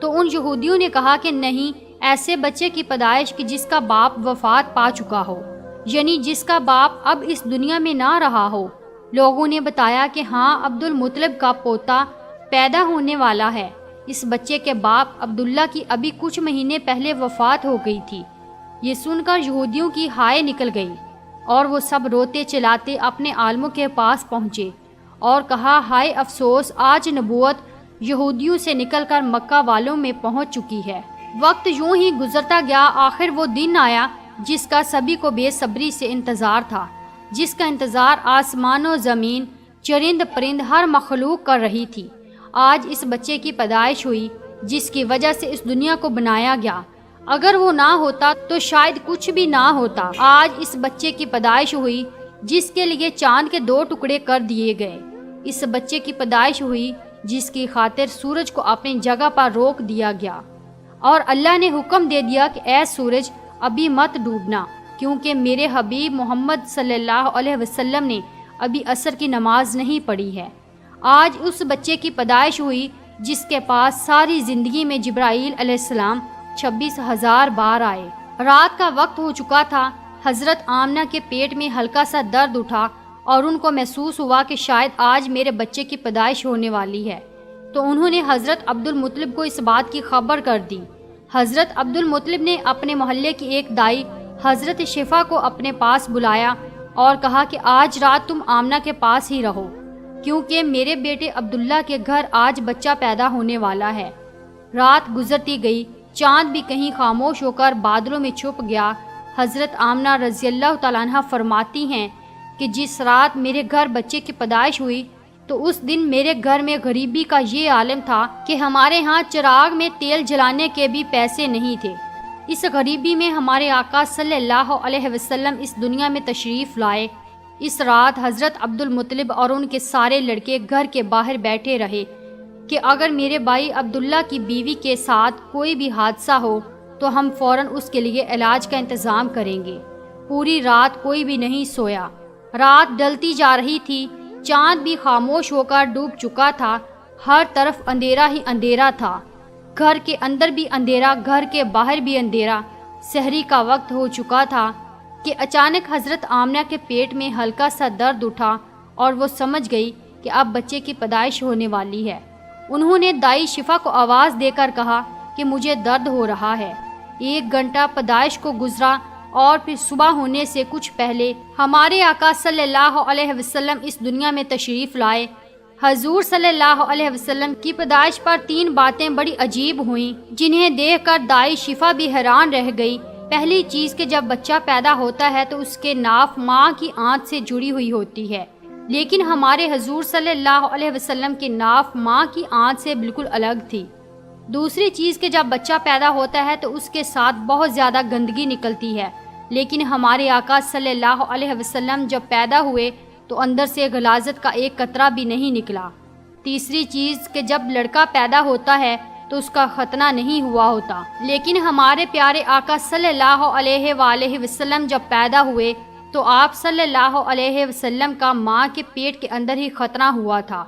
تو ان یہودیوں نے کہا کہ نہیں، ایسے بچے کی پیدائش کی جس کا باپ وفات پا چکا ہو، یعنی جس کا باپ اب اس دنیا میں نہ رہا ہو۔ لوگوں نے بتایا کہ ہاں، عبد المطلب کا پوتا پیدا ہونے والا ہے۔ اس بچے کے باپ عبداللہ کی ابھی کچھ مہینے پہلے وفات ہو گئی تھی۔ یہ سن کر یہودیوں کی ہائے نکل گئی اور وہ سب روتے چلاتے اپنے عالموں کے پاس پہنچے اور کہا، ہائے افسوس، آج نبوت یہودیوں سے نکل کر مکہ والوں میں پہنچ چکی ہے۔ وقت یوں ہی گزرتا گیا، آخر وہ دن آیا جس کا سبھی کو بے صبری سے انتظار تھا، جس کا انتظار آسمان و زمین، چرند پرند، ہر مخلوق کر رہی تھی۔ آج اس بچے کی پیدائش ہوئی جس کی وجہ سے اس دنیا کو بنایا گیا۔ اگر وہ نہ ہوتا تو شاید کچھ بھی نہ ہوتا۔ آج اس بچے کی پیدائش ہوئی جس کے لیے چاند کے 2 ٹکڑے کر دیے گئے۔ اس بچے کی پیدائش ہوئی جس کی خاطر سورج کو اپنی جگہ پر روک دیا گیا اور اللہ نے حکم دے دیا کہ اے سورج، ابھی مت ڈوبنا، کیونکہ میرے حبیب محمد صلی اللہ علیہ وسلم نے ابھی عصر کی نماز نہیں پڑھی ہے۔ آج اس بچے کی پیدائش ہوئی جس کے پاس ساری زندگی میں جبرائیل علیہ السلام 26,000 بار آئے۔ رات کا وقت ہو چکا تھا۔ حضرت آمنہ کے پیٹ میں ہلکا سا درد اٹھا اور ان کو محسوس ہوا کہ شاید آج میرے بچے کی پیدائش ہونے والی ہے، تو انہوں نے حضرت عبد المطلب کو اس بات کی خبر کر دی۔ حضرت عبد المطلب نے اپنے محلے کی ایک دائی حضرت شفا کو اپنے پاس بلایا اور کہا کہ آج رات تم آمنہ کے پاس ہی رہو، کیونکہ میرے بیٹے عبداللہ کے گھر آج بچہ پیدا ہونے والا ہے۔ رات گزرتی گئی، چاند بھی کہیں خاموش ہو کر بادلوں میں چھپ گیا۔ حضرت آمنہ رضی اللہ تعالیٰ عنہ فرماتی ہیں کہ جس رات میرے گھر بچے کی پیدائش ہوئی تو اس دن میرے گھر میں غریبی کا یہ عالم تھا کہ ہمارے ہاں چراغ میں تیل جلانے کے بھی پیسے نہیں تھے۔ اس غریبی میں ہمارے آقا صلی اللہ علیہ وسلم اس دنیا میں تشریف لائے۔ اس رات حضرت عبد المطلب اور ان کے سارے لڑکے گھر کے باہر بیٹھے رہے کہ اگر میرے بھائی عبداللہ کی بیوی کے ساتھ کوئی بھی حادثہ ہو تو ہم فوراً اس کے لیے علاج کا انتظام کریں گے۔ پوری رات کوئی بھی نہیں سویا۔ رات ڈلتی جا رہی تھی، چاند بھی خاموش ہو کر ڈوب چکا تھا، ہر طرف اندھیرا ہی اندھیرا تھا، گھر کے اندر بھی اندھیرا، گھر کے باہر بھی اندھیرا۔ سحری کا وقت ہو چکا تھا کہ اچانک حضرت آمنہ کے پیٹ میں ہلکا سا درد اٹھا اور وہ سمجھ گئی کہ اب بچے کی پیدائش ہونے والی ہے۔ انہوں نے دائی شفا کو آواز دے کر کہا کہ مجھے درد ہو رہا ہے۔ 1 گھنٹہ پیدائش کو گزرا اور پھر صبح ہونے سے کچھ پہلے ہمارے آقا صلی اللہ علیہ وسلم اس دنیا میں تشریف لائے۔ حضور صلی اللہ علیہ وسلم کی پیدائش پر 3 باتیں بڑی عجیب ہوئیں جنہیں دیکھ کر دائی شفا بھی حیران رہ گئی۔ پہلی چیز کہ جب بچہ پیدا ہوتا ہے تو اس کے ناف ماں کی آنت سے جڑی ہوئی ہوتی ہے، لیکن ہمارے حضور صلی اللہ علیہ وسلم کی ناف ماں کی آنت سے بالکل الگ تھی۔ دوسری چیز کہ جب بچہ پیدا ہوتا ہے تو اس کے ساتھ بہت زیادہ گندگی نکلتی ہے، لیکن ہمارے آقا صلی اللہ علیہ وسلم جب پیدا ہوئے تو اندر سے غلاظت کا ایک قطرہ بھی نہیں نکلا۔ تیسری چیز کہ جب لڑکا پیدا ہوتا ہے تو اس کا ختنہ نہیں ہوا ہوتا، لیکن ہمارے پیارے آقا صلی اللہ علیہ وآلہ وسلم جب پیدا ہوئے تو آپ صلی اللہ علیہ وسلم کا ماں کے پیٹ کے اندر ہی ختنہ ہوا تھا،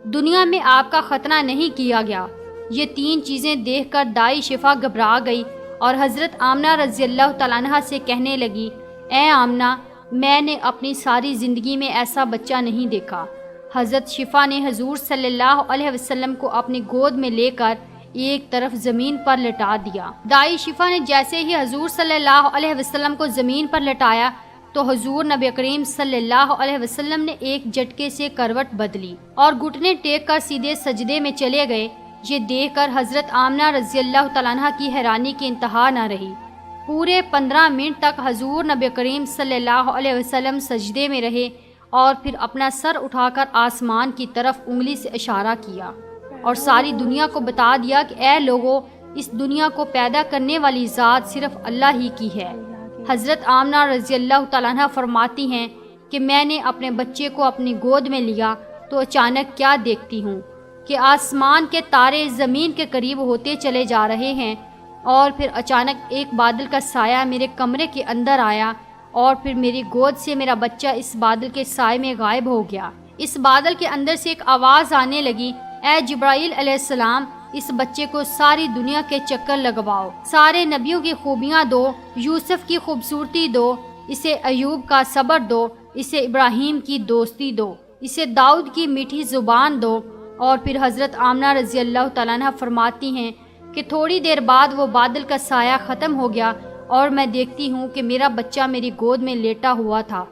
دنیا میں آپ کا ختنہ نہیں کیا گیا۔ یہ 3 چیزیں دیکھ کر دائی شفا گھبرا گئی اور حضرت آمنہ رضی اللہ تعالیٰ عنہ سے کہنے لگی، اے آمنہ، میں نے اپنی ساری زندگی میں ایسا بچہ نہیں دیکھا۔ حضرت شفا نے حضور صلی اللہ علیہ وسلم کو اپنی گود میں لے کر ایک طرف زمین پر لٹا دیا۔ دائی شفا نے جیسے ہی حضور صلی اللہ علیہ وسلم کو زمین پر لٹایا تو حضور نبی کریم صلی اللہ علیہ وسلم نے ایک جھٹکے سے کروٹ بدلی اور گھٹنے ٹیک کر سیدھے سجدے میں چلے گئے۔ یہ دیکھ کر حضرت آمنہ رضی اللہ تعالیٰ عنہ کی حیرانی کی انتہا نہ رہی۔ پورے 15 منٹ تک حضور نبی کریم صلی اللہ علیہ وسلم سجدے میں رہے اور پھر اپنا سر اٹھا کر آسمان کی طرف انگلی سے اشارہ کیا اور ساری دنیا کو بتا دیا کہ اے لوگو، اس دنیا کو پیدا کرنے والی ذات صرف اللہ ہی کی ہے۔ حضرت آمنہ رضی اللہ تعالیٰ عنہ فرماتی ہیں کہ میں نے اپنے بچے کو اپنی گود میں لیا تو اچانک کیا دیکھتی ہوں کہ آسمان کے تارے زمین کے قریب ہوتے چلے جا رہے ہیں، اور پھر اچانک ایک بادل کا سایہ میرے کمرے کے اندر آیا اور پھر میری گود سے میرا بچہ اس بادل کے سائے میں غائب ہو گیا۔ اس بادل کے اندر سے ایک آواز آنے لگی، اے جبرائیل علیہ السلام، اس بچے کو ساری دنیا کے چکر لگواؤ، سارے نبیوں کی خوبیاں دو، یوسف کی خوبصورتی دو، اسے ایوب کا صبر دو، اسے ابراہیم کی دوستی دو، اسے داؤد کی میٹھی زبان دو۔ اور پھر حضرت آمنہ رضی اللہ تعالیٰ عنہ فرماتی ہیں کہ تھوڑی دیر بعد وہ بادل کا سایہ ختم ہو گیا اور میں دیکھتی ہوں کہ میرا بچہ میری گود میں لیٹا ہوا تھا۔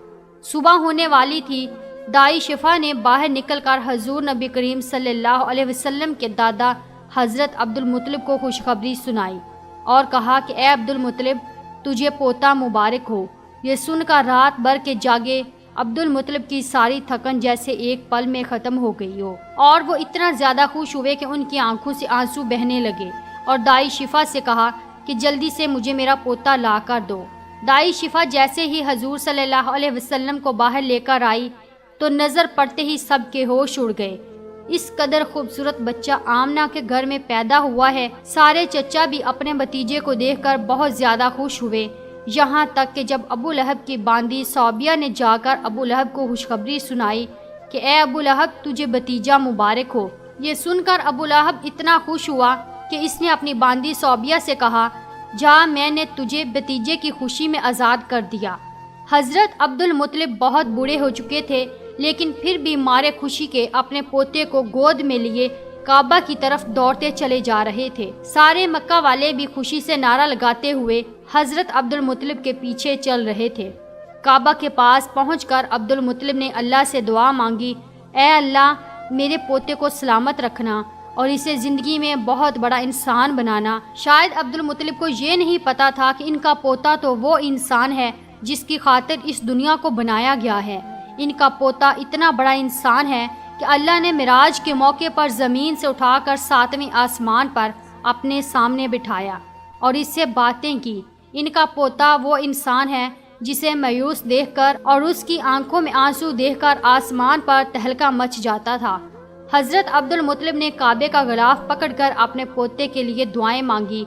صبح ہونے والی تھی۔ دائی شفا نے باہر نکل کر حضور نبی کریم صلی اللہ علیہ وسلم کے دادا حضرت عبد المطلب کو خوشخبری سنائی اور کہا کہ اے عبد المطلب، تجھے پوتا مبارک ہو۔ یہ سن کر رات بھر کے جاگے عبد المطلب کی ساری تھکن جیسے ایک پل میں ختم ہو گئی ہو، اور وہ اتنا زیادہ خوش ہوئے کہ ان کی آنکھوں سے آنسو بہنے لگے، اور دائی شفا سے کہا کہ جلدی سے مجھے میرا پوتا لا کر دو۔ دائی شفا جیسے ہی حضور صلی اللہ علیہ وسلم کو باہر لے کر آئی تو نظر پڑتے ہی سب کے ہوش اڑ گئے۔ اس قدر خوبصورت بچہ آمنہ کے گھر میں پیدا ہوا ہے۔ سارے چچا بھی اپنے بھتیجے کو دیکھ کر بہت زیادہ خوش ہوئے، یہاں تک کہ جب ابو لہب کی باندی صوبیہ نے جا کر ابو لہب کو خوشخبری سنائی کہ اے ابو لہب، تجھے بھتیجا مبارک ہو، یہ سن کر ابو لہب اتنا خوش ہوا کہ اس نے اپنی باندی صوبیہ سے کہا، جا، میں نے تجھے بھتیجے کی خوشی میں آزاد کر دیا۔ حضرت عبد المطلب بہت بوڑھے ہو چکے تھے، لیکن پھر بھی مارے خوشی کے اپنے پوتے کو گود میں لیے کعبہ کی طرف دوڑتے چلے جا رہے تھے۔ سارے مکہ والے بھی خوشی سے نعرہ لگاتے ہوئے حضرت عبد المطلب کے پیچھے چل رہے تھے۔ کعبہ کے پاس پہنچ کر عبد المطلب نے اللہ سے دعا مانگی، اے اللہ، میرے پوتے کو سلامت رکھنا اور اسے زندگی میں بہت بڑا انسان بنانا۔ شاید عبد المطلب کو یہ نہیں پتا تھا کہ ان کا پوتا تو وہ انسان ہے جس کی خاطر اس دنیا کو بنایا گیا ہے۔ ان کا پوتا اتنا بڑا انسان ہے کہ اللہ نے معراج کے موقع پر زمین سے اٹھا کر 7ویں آسمان پر اپنے سامنے بٹھایا اور اس سے باتیں کی۔ ان کا پوتا وہ انسان ہے جسے مایوس دیکھ کر اور اس کی آنکھوں میں آنسو دیکھ کر آسمان پر تہلکہ مچ جاتا تھا۔ حضرت عبد المطلب نے کعبے کا غلاف پکڑ کر اپنے پوتے کے لیے دعائیں مانگی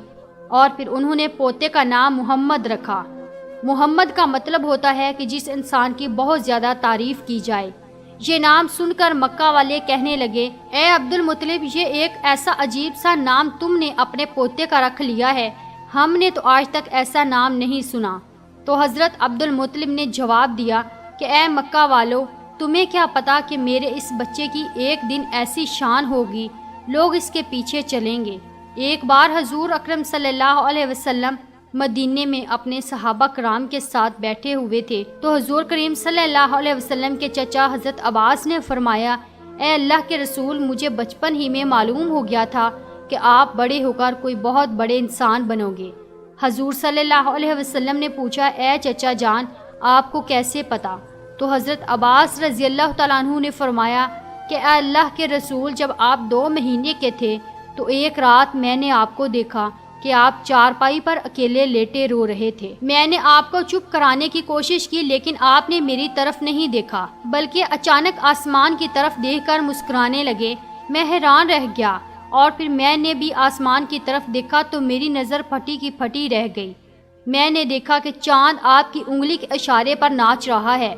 اور پھر انہوں نے پوتے کا نام محمد رکھا۔ محمد کا مطلب ہوتا ہے کہ جس انسان کی بہت زیادہ تعریف کی جائے۔ یہ نام سن کر مکہ والے کہنے لگے، اے عبد المطلب، یہ ایک ایسا عجیب سا نام تم نے اپنے پوتے کا رکھ لیا ہے، ہم نے تو آج تک ایسا نام نہیں سنا۔ تو حضرت عبد المطلب نے جواب دیا کہ اے مکہ والو، تمہیں کیا پتا کہ میرے اس بچے کی ایک دن ایسی شان ہوگی، لوگ اس کے پیچھے چلیں گے۔ ایک بار حضور اکرم صلی اللہ علیہ وسلم مدینے میں اپنے صحابہ کرام کے ساتھ بیٹھے ہوئے تھے تو حضور کریم صلی اللہ علیہ وسلم کے چچا حضرت عباس نے فرمایا، اے اللہ کے رسول، مجھے بچپن ہی میں معلوم ہو گیا تھا کہ آپ بڑے ہو کر کوئی بہت بڑے انسان بنو گے۔ حضور صلی اللہ علیہ وسلم نے پوچھا، اے چچا جان، آپ کو کیسے پتا؟ تو حضرت عباس رضی اللہ تعالیٰ عنہ نے فرمایا کہ اے اللہ کے رسول، جب آپ 2 مہینے کے تھے تو ایک رات میں نے آپ کو دیکھا کہ آپ چارپائی پر اکیلے لیٹے رو رہے تھے۔ میں نے آپ کو چپ کرانے کی کوشش کی، لیکن آپ نے میری طرف نہیں دیکھا بلکہ اچانک آسمان کی طرف دیکھ کر مسکرانے لگے۔ میں حیران رہ گیا اور پھر میں نے بھی آسمان کی طرف دیکھا تو میری نظر پھٹی کی پھٹی رہ گئی۔ میں نے دیکھا کہ چاند آپ کی انگلی کے اشارے پر ناچ رہا ہے،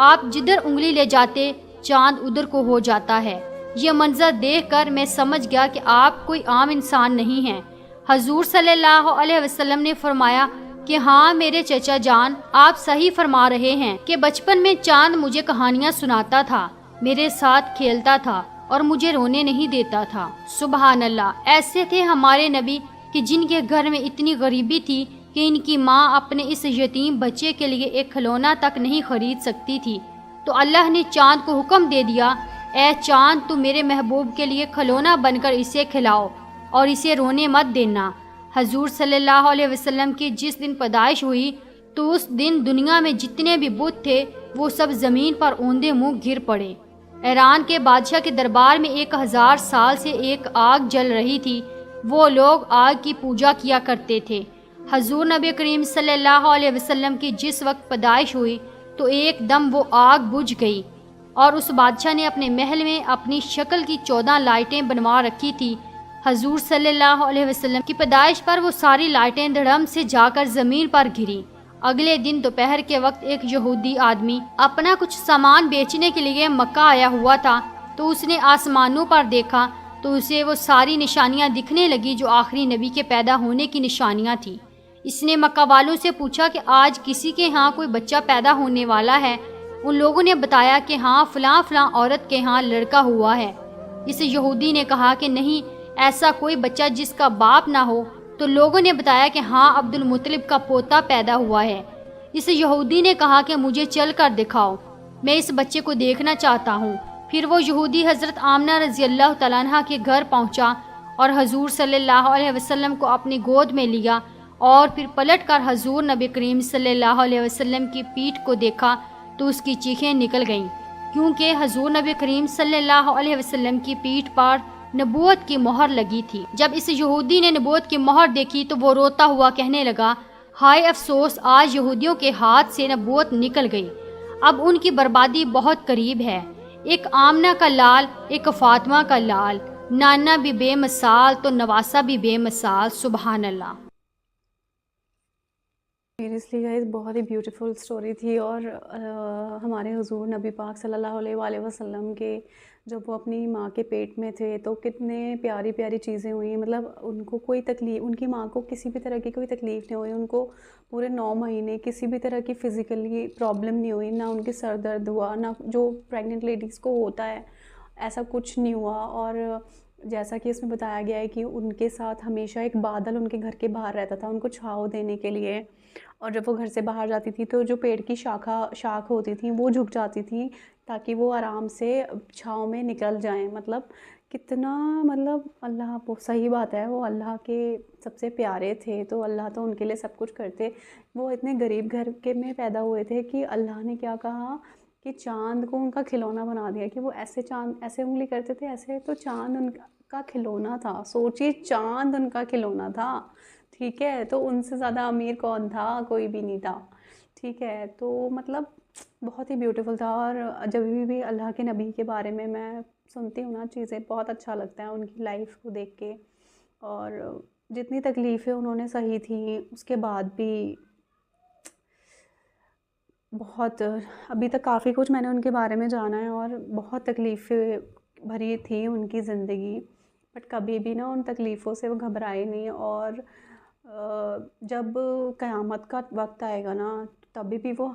آپ جدھر انگلی لے جاتے چاند ادھر کو ہو جاتا ہے۔ یہ منظر دیکھ کر میں سمجھ گیا کہ آپ کوئی عام انسان نہیں ہیں۔ حضور صلی اللہ علیہ وسلم نے فرمایا کہ ہاں میرے چچا جان، آپ صحیح فرما رہے ہیں کہ بچپن میں چاند مجھے کہانیاں سناتا تھا، میرے ساتھ کھیلتا تھا اور مجھے رونے نہیں دیتا تھا۔ سبحان اللہ، ایسے تھے ہمارے نبی کہ جن کے گھر میں اتنی غریبی تھی کہ ان کی ماں اپنے اس یتیم بچے کے لیے ایک کھلونا تک نہیں خرید سکتی تھی، تو اللہ نے چاند کو حکم دے دیا، اے چاند، تو میرے محبوب کے لیے کھلونا بن کر اسے کھلاؤ اور اسے رونے مت دینا۔ حضور صلی اللہ علیہ وسلم کی جس دن پیدائش ہوئی تو اس دن دنیا میں جتنے بھی بت تھے وہ سب زمین پر اوندے منہ گر پڑے۔ ایران کے بادشاہ کے دربار میں 1000 سال سے ایک آگ جل رہی تھی، وہ لوگ آگ کی پوجا کیا کرتے تھے۔ حضور نبی کریم صلی اللہ علیہ وسلم کی جس وقت پیدائش ہوئی تو ایک دم وہ آگ بجھ گئی، اور اس بادشاہ نے اپنے محل میں اپنی شکل کی 14 لائٹیں بنوا رکھی تھی۔ حضور صلی اللہ علیہ وسلم کی پیدائش پر وہ ساری لائٹیں دھڑم سے جا کر زمین پر گریں۔ اگلے دن دوپہر کے وقت ایک یہودی آدمی اپنا کچھ سامان بیچنے کے لیے مکہ آیا ہوا تھا، تو اس نے آسمانوں پر دیکھا تو اسے وہ ساری نشانیاں دکھنے لگی جو آخری نبی کے پیدا ہونے کی نشانیاں تھیں۔ اس نے مکہ والوں سے پوچھا کہ آج کسی کے ہاں کوئی بچہ پیدا ہونے والا ہے؟ ان لوگوں نے بتایا کہ ہاں فلاں فلاں عورت کے ہاں لڑکا ہوا ہے۔ اس یہودی نے کہا کہ نہیں، ایسا کوئی بچہ جس کا باپ نہ ہو۔ تو لوگوں نے بتایا کہ ہاں عبد المطلب کا پوتا پیدا ہوا ہے۔ اس یہودی نے کہا کہ مجھے چل کر دکھاؤ، میں اس بچے کو دیکھنا چاہتا ہوں۔ پھر وہ یہودی حضرت آمنہ رضی اللہ تعالیٰ عنہ کے گھر پہنچا اور حضور صلی اللہ علیہ وسلم کو اپنی گود میں لیا، اور پھر پلٹ کر حضور نبی کریم صلی اللہ علیہ وسلم کی پیٹھ کو دیکھا تو اس کی چیخیں نکل گئیں، کیونکہ حضور نبی کریم صلی اللہ علیہ وسلم کی پیٹھ پر نبوت کی مہر لگی تھی۔ جب اس یہودی نے نبوت کی مہر دیکھی تو وہ روتا ہوا کہنے لگا، ہائے افسوس، آج یہودیوں کے ہاتھ سے نبوت نکل گئی، اب ان کی بربادی بہت قریب ہے۔ ایک آمنہ کا لال، ایک فاطمہ کا لال، نانا بھی بے مثال تو نواسا بھی بے مثال، سبحان اللہ۔ سیریسلی گائز بہت ہی بیوٹیفل سٹوری تھی، اور ہمارے حضور نبی پاک صلی اللہ علیہ وآلہ وسلم کے جب وہ اپنی ماں کے پیٹ میں تھے تو کتنے پیاری پیاری چیزیں ہوئی، مطلب ان کو کوئی تکلیف، ان کی ماں کو کسی بھی طرح کی کوئی تکلیف نہیں ہوئی، ان کو پورے 9 مہینے کسی بھی طرح کی فزیکلی پرابلم نہیں ہوئی، نہ ان کے سر درد ہوا، نہ جو پریگننٹ لیڈیز کو ہوتا ہے ایسا کچھ نہیں ہوا۔ اور جیسا کہ اس میں بتایا گیا ہے کہ ان کے ساتھ ہمیشہ ایک بادل ان کے گھر کے باہر رہتا تھا ان کو چھاؤں دینے کے لیے، اور جب وہ گھر سے باہر جاتی تھی تو جو پیڑ کی شاخ ہوتی تھیں وہ جھک جاتی تھیں تاکہ وہ آرام سے چھاؤں میں نکل جائیں۔ مطلب کتنا، مطلب اللہ، وہ صحیح بات ہے، وہ اللہ کے سب سے پیارے تھے تو اللہ تو ان کے لیے سب کچھ کرتے۔ وہ اتنے غریب گھر کے میں پیدا ہوئے تھے کہ اللہ نے کیا کہا کہ چاند کو ان کا کھلونا بنا دیا، کہ وہ ایسے چاند ایسے انگلی کرتے تھے ایسے، تو چاند ان کا کھلونا تھا۔ سوچیے چاند ان کا کھلونا تھا، ٹھیک ہے، تو ان سے زیادہ امیر کون تھا؟ کوئی بھی نہیں تھا، ٹھیک ہے۔ تو مطلب بہت ہی بیوٹیفل تھا، اور جب بھی اللہ کے نبی کے بارے میں سنتی ہوں نا چیزیں، بہت اچھا لگتا ہے ان کی لائف کو دیکھ کے، اور جتنی تکلیفیں انہوں نے سہی تھیں اس کے بعد بھی بہت، ابھی تک کافی کچھ میں نے ان کے بارے میں جانا ہے، اور بہت تکلیفیں بھری تھی ان کی زندگی، بٹ کبھی بھی نا ان تکلیفوں سے وہ گھبرائے نہیں، اور جب قیامت کا وقت آئے گا نا تبھی بھی وہ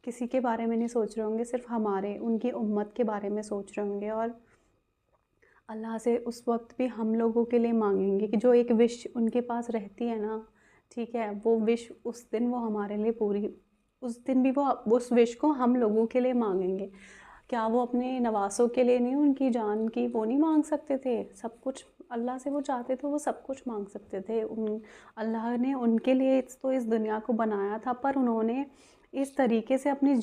کسی کے بارے میں نہیں سوچ رہے ہوں گے، صرف ان کی امت کے بارے میں سوچ رہے ہوں گے، اور اللہ سے اس وقت بھی ہم لوگوں کے لیے مانگیں گے کہ جو ایک وش ان کے پاس رہتی ہے نا، ٹھیک ہے، وہ وش اس دن وہ ہمارے لیے پوری، اس دن بھی وہ اس وش کو ہم لوگوں کے لیے مانگیں گے۔ کیا وہ اپنے نواسوں کے لیے نہیں، ان کی جان کی وہ نہیں مانگ سکتے تھے؟ سب کچھ اللہ سے وہ چاہتے تھے، وہ سب کچھ مانگ سکتے تھے۔ اللہ نے ان کے لیے تو اس دنیا کو بنایا تھا، پر انہوں نے اس طریقے سے اپنی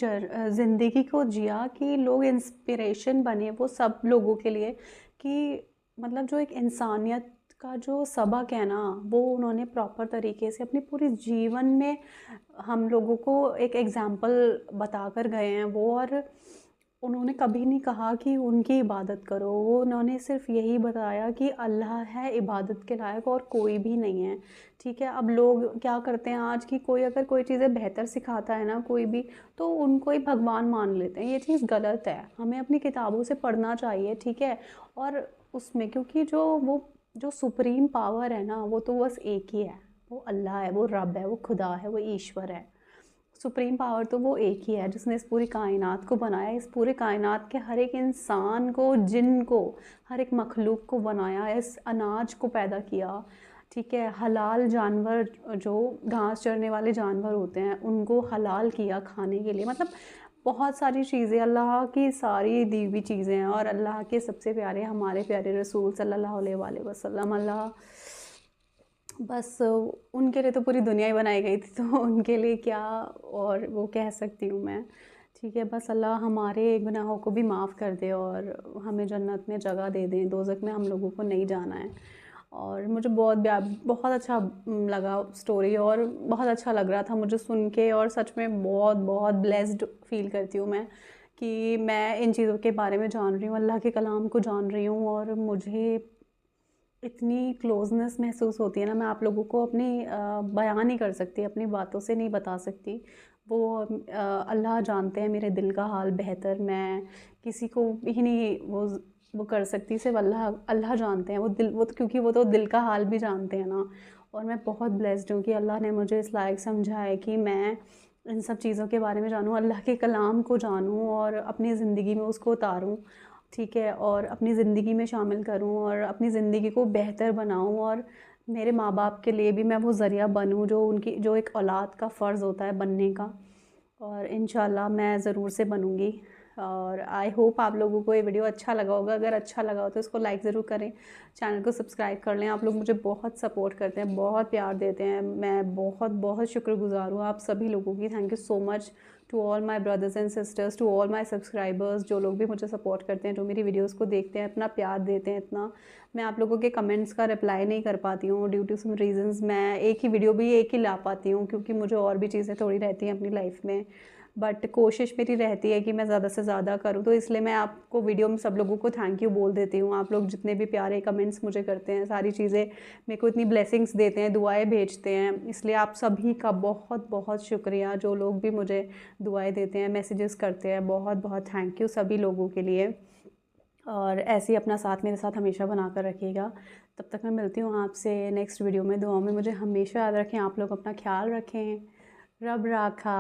زندگی کو جیا کہ لوگ انسپریشن بنے وہ سب لوگوں کے لیے، کہ مطلب جو ایک انسانیت کا جو سبق ہے نا وہ انہوں نے پراپر طریقے سے اپنی پوری جیون میں ہم لوگوں کو ایک ایگزامپل بتا کر گئے ہیں وہ، اور انہوں نے کبھی نہیں کہا کہ ان کی عبادت کرو، وہ انہوں نے صرف یہی بتایا کہ اللہ ہے عبادت کے لائق اور کوئی بھی نہیں ہے، ٹھیک ہے۔ اب لوگ کیا کرتے ہیں آج کی، کوئی اگر کوئی چیزیں بہتر سکھاتا ہے نا کوئی بھی، تو ان کو ہی بھگوان مان لیتے ہیں، یہ چیز غلط ہے، ہمیں اپنی کتابوں سے پڑھنا چاہیے، ٹھیک ہے، اور اس میں کیونکہ جو سپریم پاور ہے نا وہ تو بس ایک ہی ہے، وہ اللہ ہے، وہ رب ہے، وہ خدا ہے، وہ ایشور ہے، سپریم پاور تو وہ ایک ہی ہے جس نے اس پوری کائنات کو بنایا، اس پورے کائنات کے ہر ایک انسان کو، جن کو، ہر ایک مخلوق کو بنایا، اس اناج کو پیدا کیا، ٹھیک ہے، حلال جانور جو گھاس چرنے والے جانور ہوتے ہیں ان کو حلال کیا کھانے کے لیے، مطلب بہت ساری چیزیں اللہ کی ساری دی ہوئی چیزیں ہیں، اور اللہ کے سب سے پیارے ہمارے پیارے رسول صلی اللہ علیہ وآلہ وسلم، اللہ بس ان کے لیے تو پوری دنیا ہی بنائی گئی تھی، تو ان کے لیے کیا اور وہ کہہ سکتی ہوں میں، ٹھیک ہے، بس اللہ ہمارے گناہوں کو بھی معاف کر دے اور ہمیں جنت میں جگہ دے دیں، دوزخ میں ہم لوگوں کو نہیں جانا ہے۔ اور مجھے بہت اچھا لگا سٹوری، اور بہت اچھا لگ رہا تھا مجھے سن کے، اور سچ میں بہت بہت بلیسڈ فیل کرتی ہوں میں کہ میں ان چیزوں کے بارے میں جان رہی ہوں، اللہ کے کلام کو جان رہی ہوں، اور مجھے اتنی کلوزنس محسوس ہوتی ہے نا، میں آپ لوگوں کو اپنی بیان نہیں کر سکتی، اپنی باتوں سے نہیں بتا سکتی، وہ اللہ جانتے ہیں میرے دل کا حال بہتر، میں کسی کو بھی نہیں وہ وہ کر سکتی، صرف اللہ جانتے ہیں، وہ تو کیونکہ وہ تو دل کا حال بھی جانتے ہیں نا. اور میں بہت بلیسڈ ہوں کہ اللہ نے مجھے اس لائق سمجھا ہے کہ میں ان سب چیزوں کے بارے میں جانوں، اللہ کے کلام کو جانوں اور اپنی زندگی میں اس کو اتاروں، ٹھیک ہے، اور اپنی زندگی میں شامل کروں اور اپنی زندگی کو بہتر بناؤں، اور میرے ماں باپ کے لیے بھی میں وہ ذریعہ بنوں جو ایک اولاد کا فرض ہوتا ہے بننے کا. اور انشاءاللہ میں ضرور سے بنوں گی. اور آئی ہوپ آپ لوگوں کو یہ ویڈیو اچھا لگا ہوگا. اگر اچھا لگا ہو تو اس کو لائک ضرور کریں، چینل کو سبسکرائب کر لیں. آپ لوگ مجھے بہت سپورٹ کرتے ہیں، بہت پیار دیتے ہیں، میں بہت بہت شکر گزار ہوں آپ سبھی لوگوں کی. Thank you so much to all my brothers and sisters, to all my subscribers, جو لوگ بھی مجھے سپورٹ کرتے ہیں، جو میری ویڈیوز کو دیکھتے ہیں، اتنا پیار دیتے ہیں. اتنا میں آپ لوگوں کے کمنٹس کا رپلائی نہیں کر پاتی ہوں ڈیو ٹو سم ریزنز. میں ایک ہی ویڈیو بھی ایک ہی لا پاتی ہوں کیونکہ مجھے اور بھی چیزیں تھوڑی رہتی ہیں اپنی لائف میں، بٹ کوشش میری رہتی ہے کہ میں زیادہ سے زیادہ کروں. تو اس لیے میں آپ کو ویڈیو میں سب لوگوں کو تھینک یو بول دیتی ہوں. آپ لوگ جتنے بھی پیارے کمنٹس مجھے کرتے ہیں، ساری چیزیں میرے کو اتنی بلیسنگس دیتے ہیں، دعائیں بھیجتے ہیں، اس لیے آپ سبھی کا بہت بہت شکریہ. جو لوگ بھی مجھے دعائیں دیتے ہیں، میسیجز کرتے ہیں، بہت بہت تھینک یو سبھی لوگوں کے لیے. اور ایسے ہی اپنا ساتھ میرے ساتھ ہمیشہ بنا کر رکھیے گا. تب تک میں ملتی ہوں آپ سے نیکسٹ ویڈیو میں. دعاؤں میں مجھے ہمیشہ یاد رکھیں. آپ لوگ اپنا خیال رکھیں. رب راکھا.